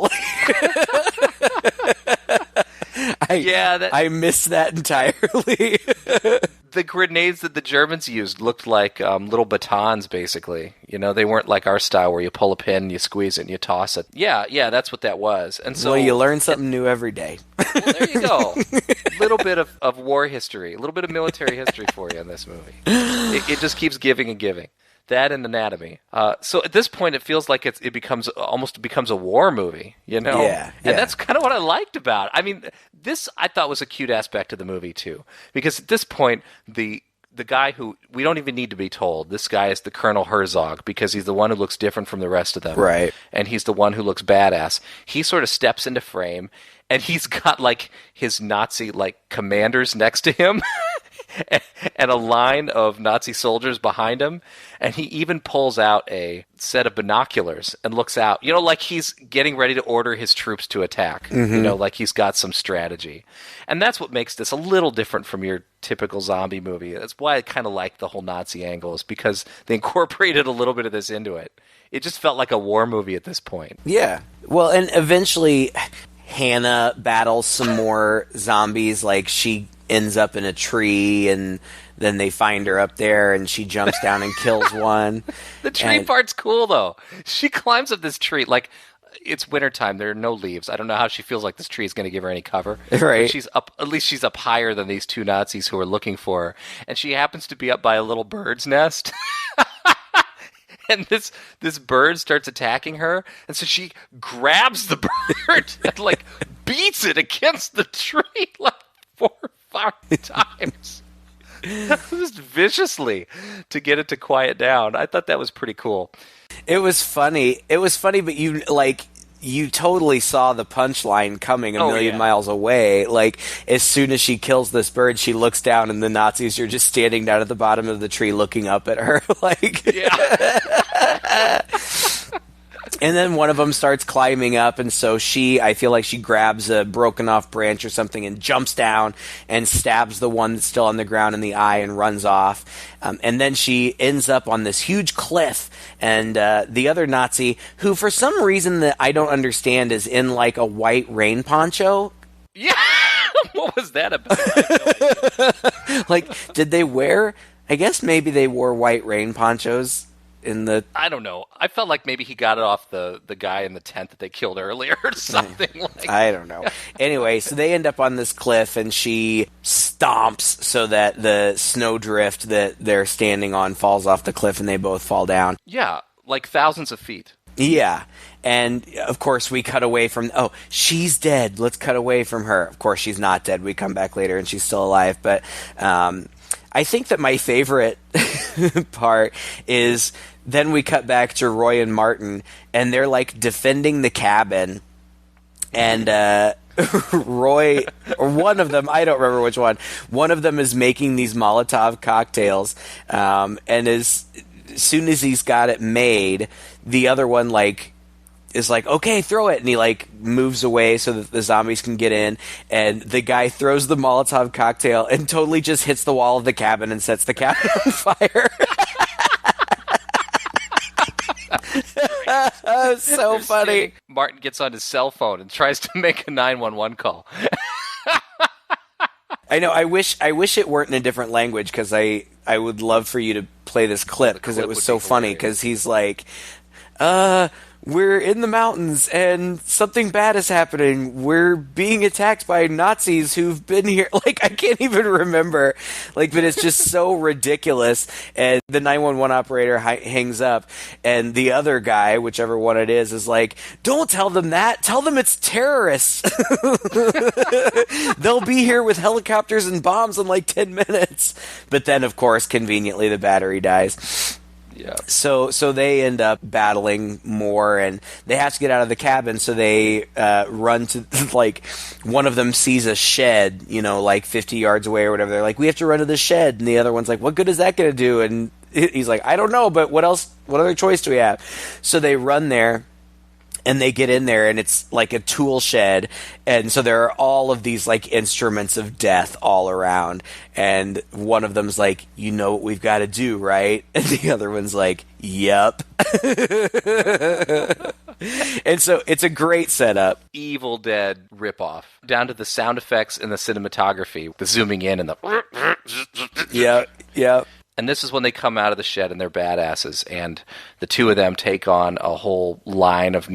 I missed that entirely. the grenades that the Germans used looked like little batons, basically. They weren't like our style where you pull a pin, you squeeze it, and you toss it. Yeah, that's what that was. And so, well, you learn something new every day. Well, there you go. A little bit of war history, a little bit of military history for you in this movie. It just keeps giving and giving. That and anatomy. So at this point, it feels like it becomes a war movie, Yeah. And that's kind of what I liked about it. I mean, this I thought was a cute aspect of the movie too, because at this point, the guy who we don't even need to be told, this guy is the Colonel Herzog because he's the one who looks different from the rest of them, right? And he's the one who looks badass. He sort of steps into frame, and he's got like his Nazi like commanders next to him. And a line of Nazi soldiers behind him, and he even pulls out a set of binoculars and looks out, like he's getting ready to order his troops to attack, like he's got some strategy. And that's what makes this a little different from your typical zombie movie. That's why I kind of like the whole Nazi angle, is because they incorporated a little bit of this into it. It just felt like a war movie at this point. Yeah. Well, and eventually Hannah battles some more zombies, like she ends up in a tree, and then they find her up there, and she jumps down and kills one. The tree part's cool, though. She climbs up this tree. Like, it's wintertime. There are no leaves. I don't know how she feels like this tree is going to give her any cover. Right. But she's up. At least she's up higher than these two Nazis who are looking for her. And she happens to be up by a little bird's nest. And this bird starts attacking her. And so she grabs the bird and, like, beats it against the tree, like, 4 or 5 times. Just viciously to get it to quiet down. I thought that was pretty cool. It was funny, but you totally saw the punchline coming a million miles away. Like, as soon as she kills this bird, she looks down, and the Nazis are just standing down at the bottom of the tree looking up at her. Like, yeah. And then one of them starts climbing up, and so I feel like she grabs a broken off branch or something and jumps down and stabs the one that's still on the ground in the eye and runs off. And then she ends up on this huge cliff, and the other Nazi, who for some reason that I don't understand is in like a white rain poncho. Yeah! What was that about? Like, did they wear... I guess maybe they wore white rain ponchos. I don't know. I felt like maybe he got it off the guy in the tent that they killed earlier or something. I don't know. Anyway, so they end up on this cliff, and she stomps so that the snowdrift that they're standing on falls off the cliff, and they both fall down. Yeah, like thousands of feet. Yeah. And, of course, we cut away from... Oh, she's dead. Let's cut away from her. Of course, she's not dead. We come back later, and she's still alive. But I think that my favorite part is... Then we cut back to Roy and Martin, and they're, like, defending the cabin. And Roy, or one of them, I don't remember which one of them is making these Molotov cocktails. And as soon as he's got it made, the other one, like, is like, okay, throw it. And he, like, moves away so that the zombies can get in. And the guy throws the Molotov cocktail and totally just hits the wall of the cabin and sets the cabin on fire. So funny. Martin gets on his cell phone and tries to make a 911 call. I know. I wish it weren't in a different language, because I would love for you to play this clip, because it was so funny. Because he's like, we're in the mountains and something bad is happening. We're being attacked by Nazis who've been here. Like, I can't even remember. Like, but it's just so ridiculous. And the 911 operator hangs up, and the other guy, whichever one it is like, don't tell them that. Tell them it's terrorists. They'll be here with helicopters and bombs in like 10 minutes. But then, of course, conveniently, the battery dies. Yeah. So they end up battling more, and they have to get out of the cabin, so they run to, like, one of them sees a shed, like 50 yards away or whatever. They're like, we have to run to the shed. And the other one's like, what good is that going to do? And he's like, I don't know, but what other choice do we have? So they run there. And they get in there, and it's like a tool shed, and so there are all of these, like, instruments of death all around, and one of them's like, you know what we've got to do, right? And the other one's like, yep. And so it's a great setup. Evil Dead ripoff, down to the sound effects and the cinematography, the zooming in and the. Yeah. And this is when they come out of the shed and they're badasses, and the two of them take on a whole line of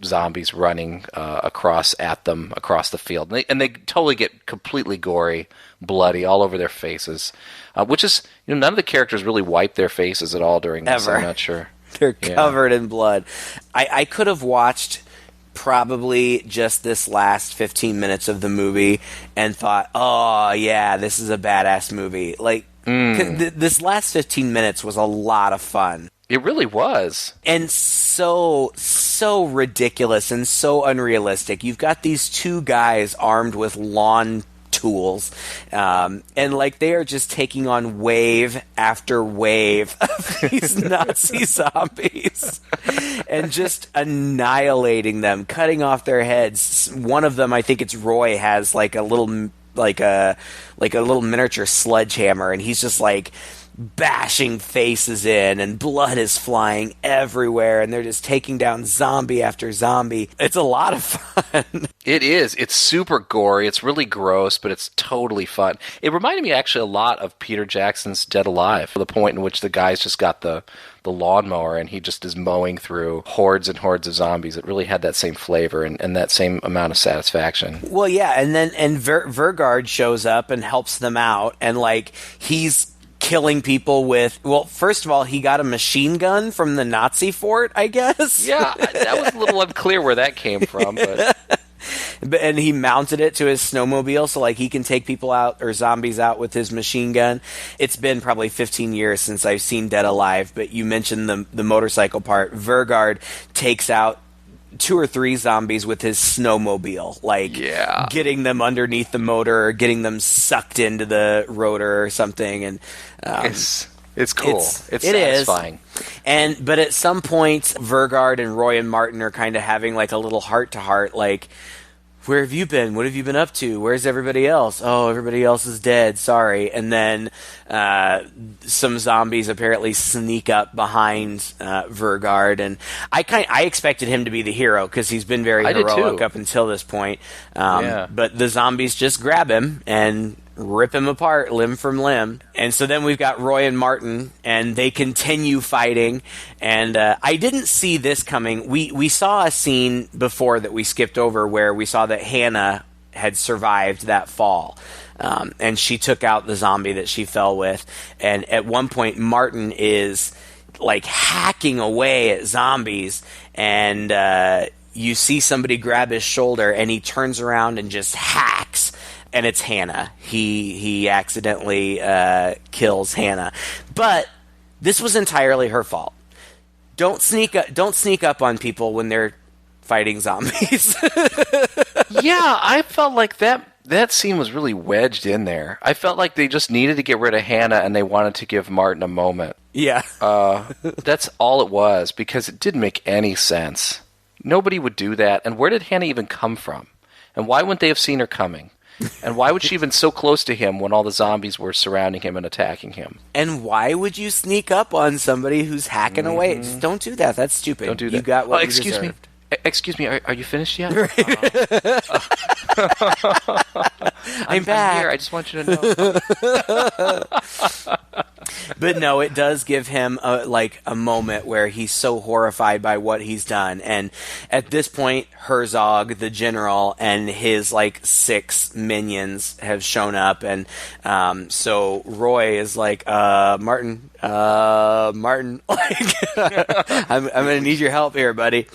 zombies running across the field. And they totally get completely gory, bloody, all over their faces, which is, none of the characters really wipe their faces at all during this. Ever. I'm not sure. They're covered in blood. I could have watched probably just this last 15 minutes of the movie and thought, oh, yeah, this is a badass movie. Like, this last 15 minutes was a lot of fun. It really was. And so ridiculous and so unrealistic. You've got these two guys armed with lawn tools, and like they are just taking on wave after wave of these Nazi zombies and just annihilating them, cutting off their heads. One of them, I think it's Roy, has like a little miniature sledgehammer, and he's just like bashing faces in, and blood is flying everywhere, and they're just taking down zombie after zombie. It's a lot of fun. It is. It's super gory. It's really gross, but it's totally fun. It reminded me actually a lot of Peter Jackson's Dead Alive, the point in which the guy's just got the lawnmower and he just is mowing through hordes and hordes of zombies. It really had that same flavor and that same amount of satisfaction. Well, yeah, and then Vergard shows up and helps them out, and like he's killing people with, well, first of all, he got a machine gun from the Nazi fort, I guess. Yeah, that was a little unclear where that came from, but and he mounted it to his snowmobile so like he can take people out or zombies out with his machine gun. It's been probably 15 years since I've seen Dead Alive, but you mentioned the motorcycle part. Vergard takes out 2 or 3 zombies with his snowmobile, like getting them underneath the motor or getting them sucked into the rotor or something. And it's cool. It's satisfying. But at some point, Vergard and Roy and Martin are kind of having like a little heart-to-heart, like, where have you been? What have you been up to? Where's everybody else? Oh, everybody else is dead. Sorry. And then some zombies apparently sneak up behind Vergard, and I expected him to be the hero because he's been very heroic up until this point. But the zombies just grab him and rip him apart limb from limb. And so then we've got Roy and Martin, and they continue fighting. And I didn't see this coming. We saw a scene before that we skipped over where we saw that Hannah had survived that fall. And she took out the zombie that she fell with. And at one point, Martin is like hacking away at zombies, and you see somebody grab his shoulder, and he turns around and just hacks. And it's Hannah. He accidentally kills Hannah, but this was entirely her fault. Don't sneak up on people when they're fighting zombies. Yeah, I felt like that scene was really wedged in there. I felt like they just needed to get rid of Hannah, and they wanted to give Martin a moment. Yeah, that's all it was, because it didn't make any sense. Nobody would do that. And where did Hannah even come from? And why wouldn't they have seen her coming? And why would she even so close to him when all the zombies were surrounding him and attacking him? And why would you sneak up on somebody who's hacking away? Just don't do that. That's stupid. Don't do that. You got what you excuse deserved. Excuse me, are you finished yet? I'm back. here. I just want you to know. But no, it does give him a moment where he's so horrified by what he's done. And at this point, Herzog, the general, and his 6 minions have shown up. And so Roy is like, Martin, I'm going to need your help here, buddy.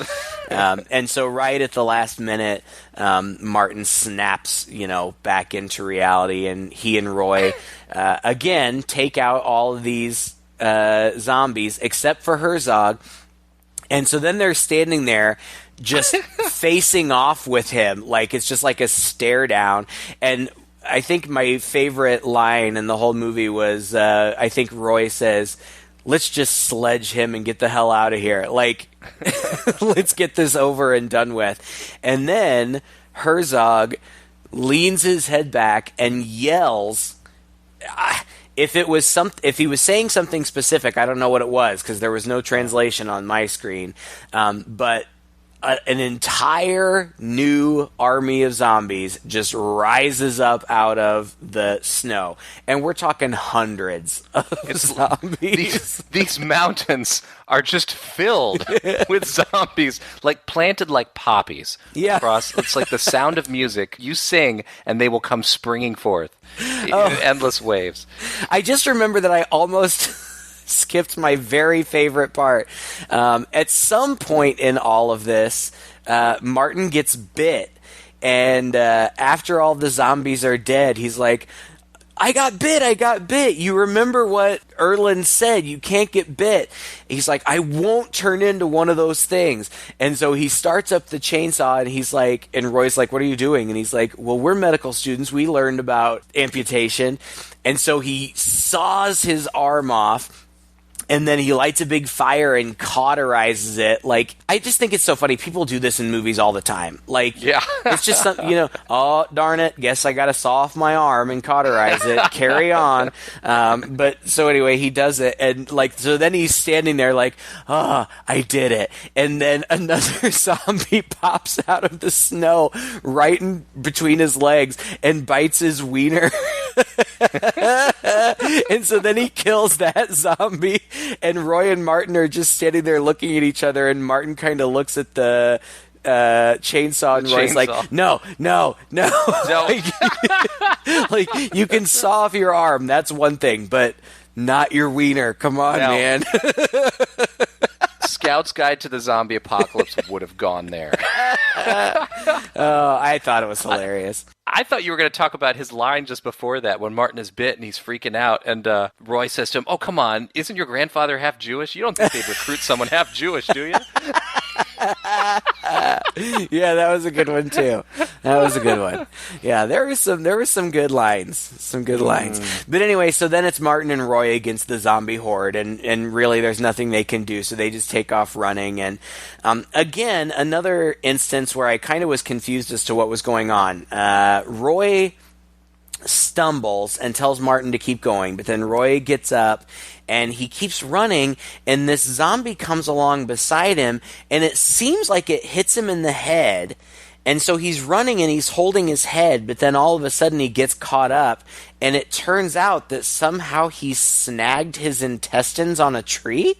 And so right at the last minute, Martin snaps, back into reality, and he and Roy, again, take out all of these zombies, except for Herzog. And so then they're standing there just facing off with him, like it's just like a stare down. And I think my favorite line in the whole movie was, I think Roy says, "Let's just sledge him and get the hell out of here. Let's get this over and done with." And then Herzog leans his head back and yells. If he was saying something specific, I don't know what it was because there was no translation on my screen. But an entire new army of zombies just rises up out of the snow. And we're talking hundreds of zombies. These mountains are just filled with zombies, like planted like poppies. Yeah. Across. It's like the sound of music. You sing, and they will come springing forth in endless waves. I just remember that I almost skipped my very favorite part. At some point in all of this, Martin gets bit, and after all the zombies are dead, he's like, I got bit. You remember what Erland said, you can't get bit. He's like, I won't turn into one of those things. And so he starts up the chainsaw, and he's like, and Roy's like, what are you doing? And he's like, well, we're medical students. We learned about amputation. And so he saws his arm off, and then he lights a big fire and cauterizes it. Like, I just think it's so funny. People do this in movies all the time. Like, yeah. It's just something, oh, darn it, guess I got to saw off my arm and cauterize it. Carry on. But so anyway, he does it. And so then he's standing there like, I did it. And then another zombie pops out of the snow right in between his legs and bites his wiener. And so then he kills that zombie. And Roy and Martin are just standing there looking at each other, and Martin kind of looks at the chainsaw, and Roy's like, no. like, you can saw off your arm, that's one thing, but not your wiener. Come on, man. Scout's Guide to the Zombie Apocalypse would have gone there. I thought it was hilarious. I thought you were going to talk about his line just before that when Martin is bit and he's freaking out, and Roy says to him, oh, come on, isn't your grandfather half Jewish? You don't think they'd recruit someone half Jewish, do you? Yeah, that was a good one too. That was a good one. Yeah, there were some good lines. But anyway, so then it's Martin and Roy against the zombie horde, and really there's nothing they can do, so they just take off running. And again, another instance where I kind of was confused as to what was going on. Roy stumbles and tells Martin to keep going, but then Roy gets up and he keeps running, and this zombie comes along beside him, and it seems like it hits him in the head, and so he's running and he's holding his head, but then all of a sudden he gets caught up, and it turns out that somehow he snagged his intestines on a tree?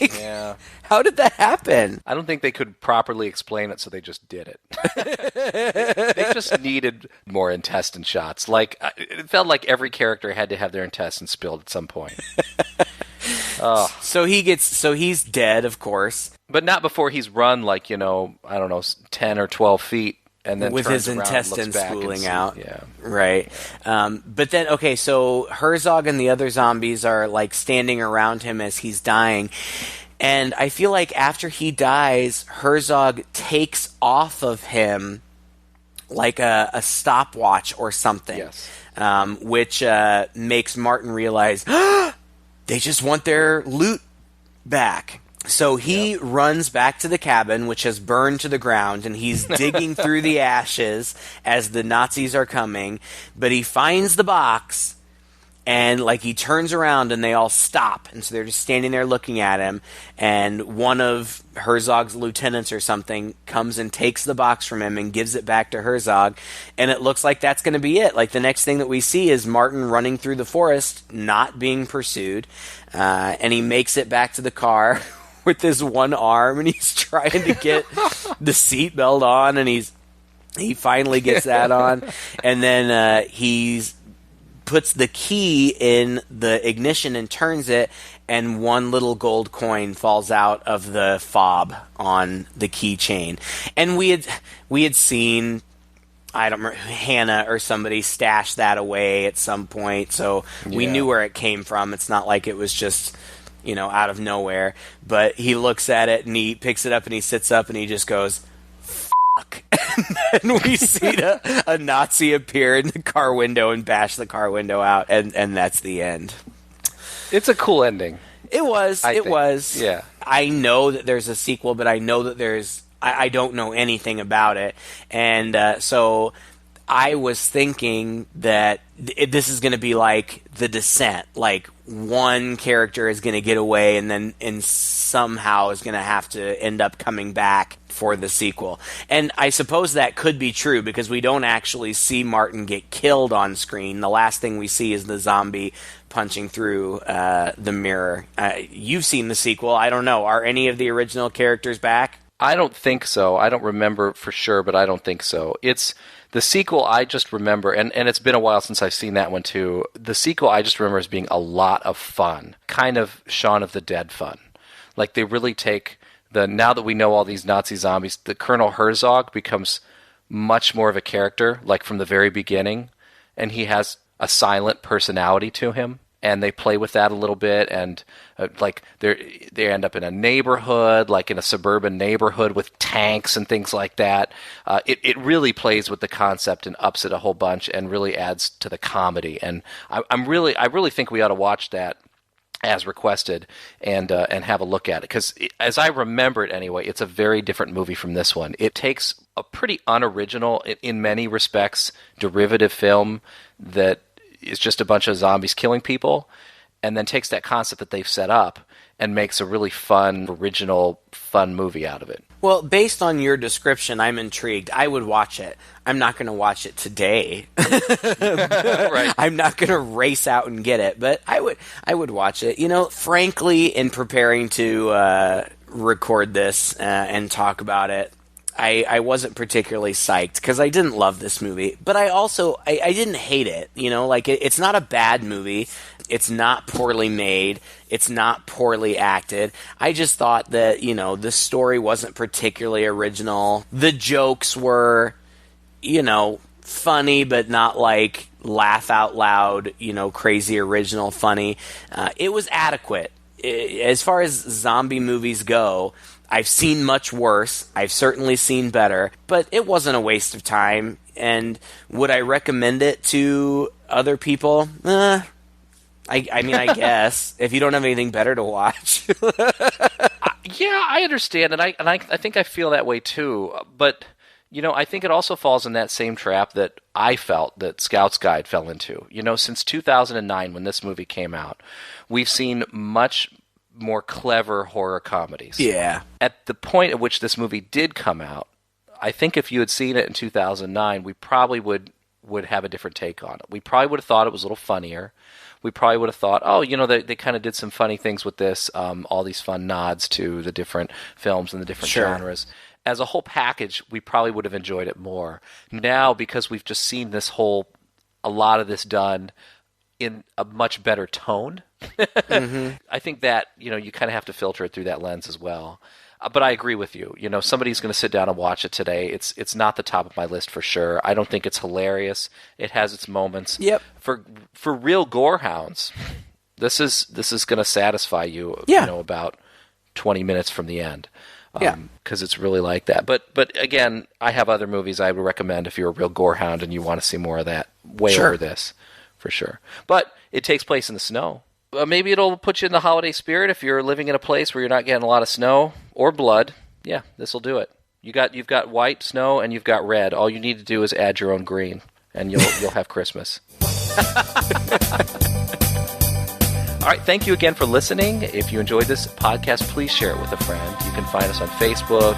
Like, yeah. How did that happen? I don't think they could properly explain it, so they just did it. They just needed more intestine shots. Like, it felt like every character had to have their intestines spilled at some point. So he's dead, of course. But not before he's run, like, 10 or 12 feet. And then with his intestines spooling out. Yeah. Right. But then, okay, so Herzog and the other zombies are, like, standing around him as he's dying. And I feel like after he dies, Herzog takes off of him, like, a stopwatch or something. Yes. Which makes Martin realize, they just want their loot back. So he runs back to the cabin, which has burned to the ground, and he's digging through the ashes as the Nazis are coming. But he finds the box, and he turns around, and they all stop. And so they're just standing there looking at him. And one of Herzog's lieutenants or something comes and takes the box from him and gives it back to Herzog. And it looks like that's going to be it. Like, the next thing that we see is Martin running through the forest, not being pursued. And he makes it back to the car with his one arm, and he's trying to get the seatbelt on, and he finally gets that on, and then he puts the key in the ignition and turns it, and one little gold coin falls out of the fob on the keychain. And we had seen, I don't remember, Hannah or somebody stash that away at some point, so we knew where it came from. It's not like it was just out of nowhere. But he looks at it, and he picks it up, and he sits up, and he just goes, fuck. And then we see a Nazi appear in the car window and bash the car window out, and that's the end. It's a cool ending. It was. It was. Yeah. I know that there's a sequel, but I know that I don't know anything about it. And so I was thinking that this is going to be like The Descent, like one character is going to get away and somehow is going to have to end up coming back for the sequel. And I suppose that could be true because we don't actually see Martin get killed on screen. The last thing we see is the zombie punching through the mirror. You've seen the sequel. I don't know. Are any of the original characters back? I don't think so. I don't remember for sure, but I don't think so. It's the sequel I just remember, and it's been a while since I've seen that one too. The sequel I just remember as being a lot of fun. Kind of Shaun of the Dead fun. Like they really take now that we know all these Nazi zombies, the Colonel Herzog becomes much more of a character, like from the very beginning, and he has a silent personality to him. And they play with that a little bit, and like they end up in a neighborhood, like in a suburban neighborhood with tanks and things like that. It really plays with the concept and ups it a whole bunch, and really adds to the comedy. And I really think we ought to watch that as requested and have a look at it, because as I remember it anyway, it's a very different movie from this one. It takes a pretty unoriginal, in many respects, derivative film that is just a bunch of zombies killing people, and then takes that concept that they've set up and makes a really fun, original, fun movie out of it. Well, based on your description, I'm intrigued. I would watch it. I'm not going to watch it today. Right. I'm not going to race out and get it, but I would watch it. You know, frankly, in preparing to record this and talk about it, I wasn't particularly psyched because I didn't love this movie, but I also I didn't hate it. You know, like it's not a bad movie. It's not poorly made. It's not poorly acted. I just thought that, you know, the story wasn't particularly original. The jokes were, you know, funny, but not like laugh out loud, you know, crazy original funny. It was adequate. As far as zombie movies go, I've seen much worse. I've certainly seen better, but it wasn't a waste of time. And would I recommend it to other people? I mean, I guess if you don't have anything better to watch. Yeah, I understand, and I think I feel that way too. But you know, I think it also falls in that same trap that I felt that Scout's Guide fell into. You know, since 2009, when this movie came out, we've seen much more clever horror comedies. Yeah. At the point at which this movie did come out, I think if you had seen it in 2009, we probably would have a different take on it. We probably would have thought it was a little funnier. We probably would have thought, oh, you know, they kind of did some funny things with this, all these fun nods to the different films and the different genres. As a whole package, we probably would have enjoyed it more. Now, because we've just seen a lot of this done in a much better tone, I think that, you know, you kind of have to filter it through that lens as well. But I agree with you. You know, somebody's going to sit down and watch it today. It's not the top of my list for sure. I don't think it's hilarious. It has its moments. Yep. For real gorehounds, this is going to satisfy you. Yeah. You know, about 20 minutes from the end. Yeah. Because it's really like that. But again, I have other movies I would recommend if you're a real gorehound and you want to see more of that. Way over this, for sure. But it takes place in the snow. Maybe it'll put you in the holiday spirit if you're living in a place where you're not getting a lot of snow or blood. Yeah, this will do it. You've got white snow and you've got red. All you need to do is add your own green, and you'll have Christmas. All right, thank you again for listening. If you enjoyed this podcast, please share it with a friend. You can find us on Facebook,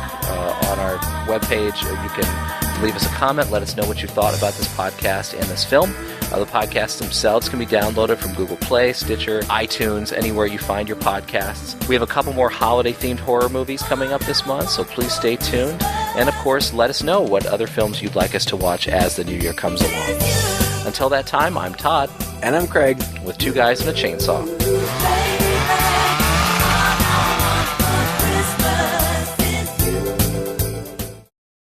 on our webpage. You can leave us a comment. Let us know what you thought about this podcast and this film. The podcasts themselves can be downloaded from Google Play, Stitcher, iTunes, anywhere you find your podcasts. We have a couple more holiday-themed horror movies coming up this month, so please stay tuned. And, of course, let us know what other films you'd like us to watch as the new year comes along. Until that time, I'm Todd. And I'm Craig. With Two Guys and a Chainsaw.